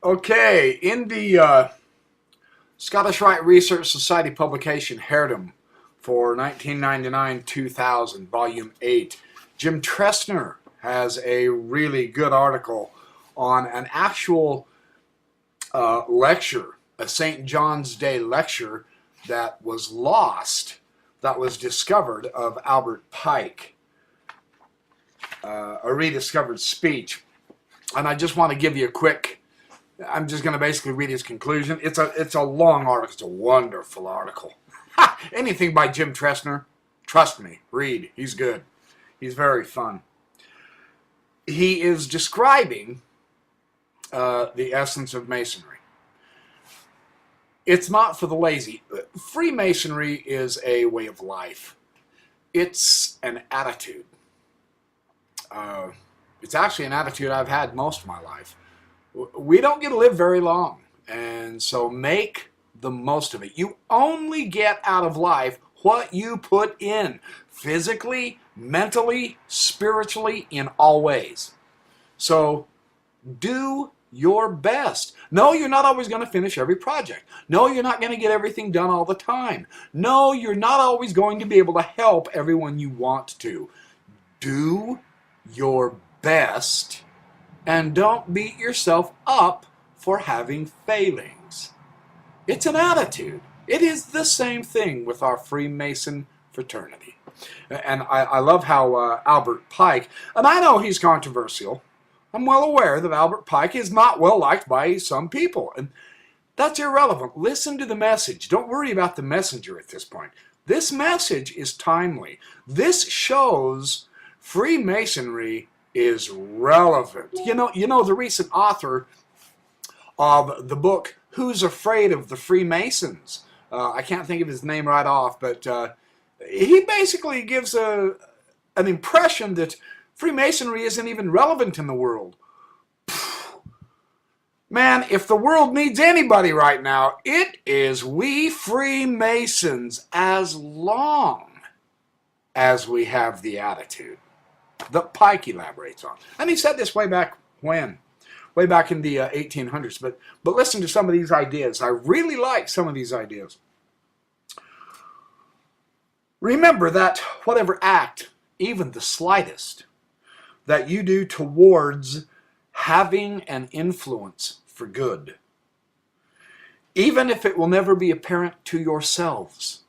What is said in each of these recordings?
Okay, in the Scottish Rite Research Society publication Herdum for 1999-2000, Volume 8, Jim Tressner has a really good article on an actual lecture, a St. John's Day lecture that was lost, that was discovered, of Albert Pike, a rediscovered speech. And I just want to give you a quick, I'm just going to basically read his conclusion. It's a long article. It's a wonderful article. Anything by Jim Tressner, trust me, read. He's good. He's very fun. He is describing the essence of Masonry. It's not for the lazy. Freemasonry is a way of life. It's an attitude. It's actually an attitude I've had most of my life. We don't get to live very long, and so make the most of it. You only get out of life what you put in, physically, mentally, spiritually, in all ways. So do your best. No, you're not always going to finish every project. No, you're not going to get everything done all the time. No, you're not always going to be able to help everyone you want to. Do your best, and don't beat yourself up for having failings. It's an attitude. It is the same thing with our Freemason fraternity. And I love how Albert Pike, and I know he's controversial. I'm well aware that Albert Pike is not well liked by some people, and that's irrelevant. Listen to the message. Don't worry about the messenger at this point. This message is timely. This shows Freemasonry is relevant. You know the recent author of the book Who's Afraid of the Freemasons? I can't think of his name right off, but he basically gives an impression that Freemasonry isn't even relevant in the world. Man, if the world needs anybody right now, it is we Freemasons, as long as we have the attitude that Pike elaborates on. And he said this way back when? Way back in the 1800s. But listen to some of these ideas. I really like some of these ideas. Remember that whatever act, even the slightest, that you do towards having an influence for good, even if it will never be apparent to yourselves,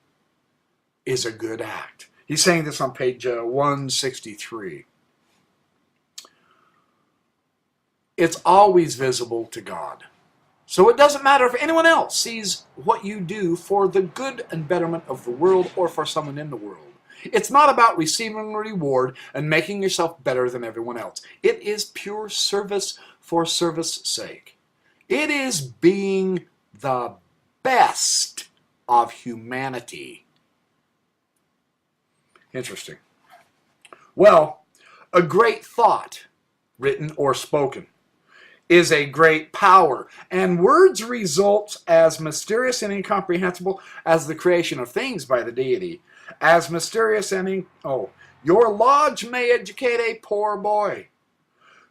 is a good act. He's saying this on page 163. It's always visible to God. So it doesn't matter if anyone else sees what you do for the good and betterment of the world or for someone in the world. It's not about receiving a reward and making yourself better than everyone else. It is pure service for service sake. It is being the best of humanity. Interesting. Well, a great thought, written or spoken, is a great power, and words result as mysterious and incomprehensible as the creation of things by the deity. As mysterious and your lodge may educate a poor boy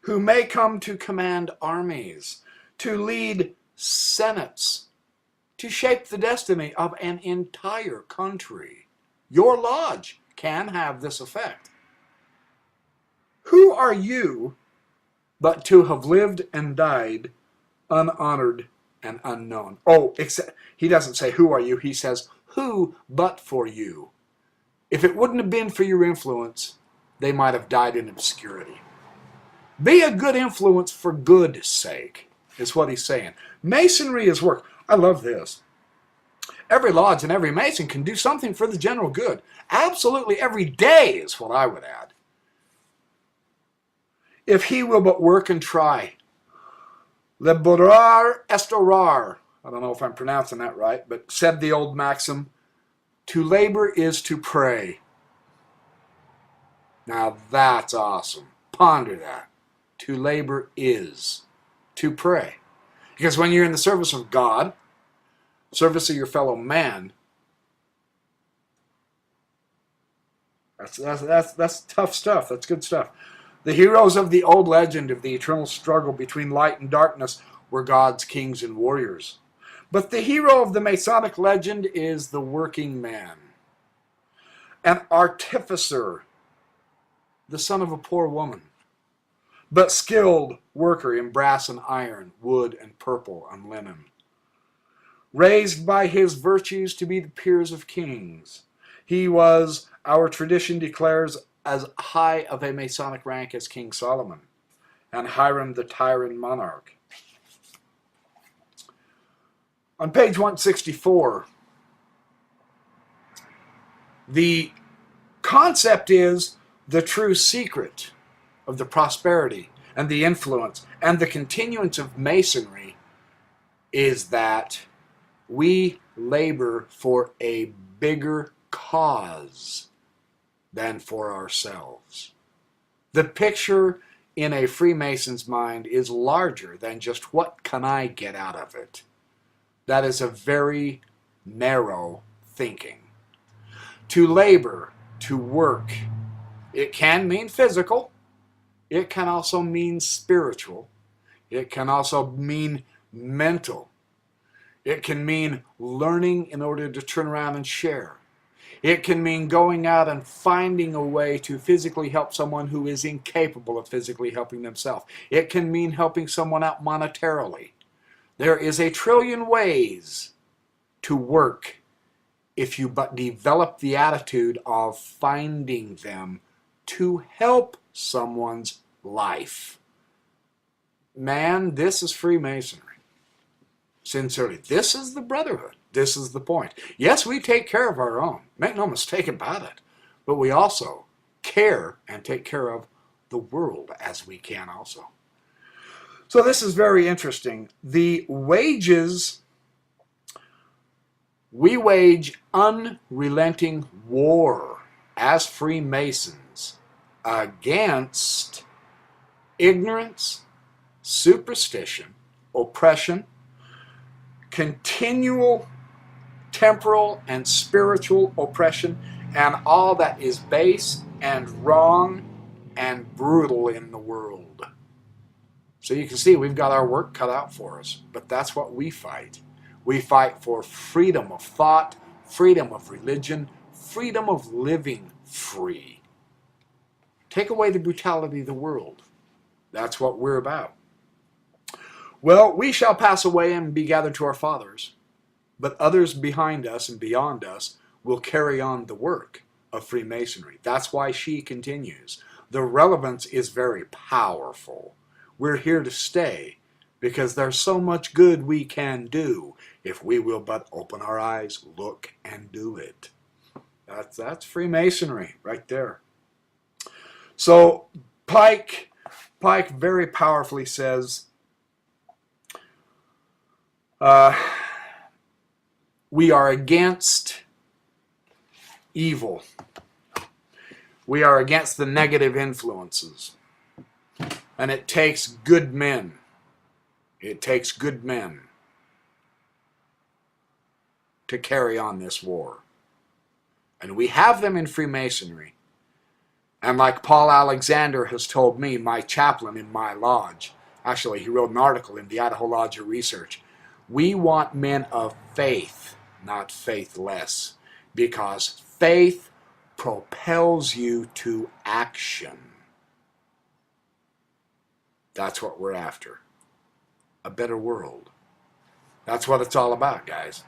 who may come to command armies, to lead senates, to shape the destiny of an entire country. Your lodge can have this effect. Who are you but to have lived and died unhonored and unknown? Except he doesn't say who are you, he says who but for you. If it wouldn't have been for your influence, they might have died in obscurity. Be a good influence for good sake, is what he's saying. Masonry is work. I love this. Every lodge and every Mason can do something for the general good. Absolutely every day is what I would add. If he will but work and try. Laborar est orar. I don't know if I'm pronouncing that right, but said the old maxim, to labor is to pray. Now that's awesome. Ponder that. To labor is to pray. Because when you're in the service of God, service of your fellow man, that's tough stuff. That's good stuff. The heroes of the old legend of the eternal struggle between light and darkness were God's kings and warriors. But the hero of the Masonic legend is the working man, an artificer, the son of a poor woman, but skilled worker in brass and iron, wood and purple and linen. Raised by his virtues to be the peers of kings, he was, our tradition declares, as high of a Masonic rank as King Solomon and Hiram the Tyrian monarch. On page 164, the concept is the true secret of the prosperity and the influence and the continuance of Masonry is that we labor for a bigger cause than for ourselves. The picture in a Freemason's mind is larger than just what can I get out of it. That is a very narrow thinking. To labor, to work, it can mean physical. It can also mean spiritual. It can also mean mental. It can mean learning in order to turn around and share. It can mean going out and finding a way to physically help someone who is incapable of physically helping themselves. It can mean helping someone out monetarily. There is a trillion ways to work if you but develop the attitude of finding them to help someone's life. Man, this is Freemasonry. Sincerely, this is the brotherhood. This is the point. Yes, we take care of our own. Make no mistake about it. But we also care and take care of the world as we can also. So this is very interesting. The wages, we wage unrelenting war as Freemasons against ignorance, superstition, oppression, continual temporal and spiritual oppression, and all that is base and wrong and brutal in the world. So you can see we've got our work cut out for us, but that's what we fight. We fight for freedom of thought, freedom of religion, freedom of living free. Take away the brutality of the world. That's what we're about. Well, we shall pass away and be gathered to our fathers, but others behind us and beyond us will carry on the work of Freemasonry. That's why she continues. The relevance is very powerful. We're here to stay because there's so much good we can do if we will but open our eyes, look, and do it. That's Freemasonry right there. So Pike very powerfully says, we are against evil. We are against the negative influences. And it takes good men. It takes good men to carry on this war. And we have them in Freemasonry. And like Paul Alexander has told me, my chaplain in my lodge, actually he wrote an article in the Idaho Lodge of Research, we want men of faith, not faithless, because faith propels you to action. That's what we're after. A better world. That's what it's all about, guys.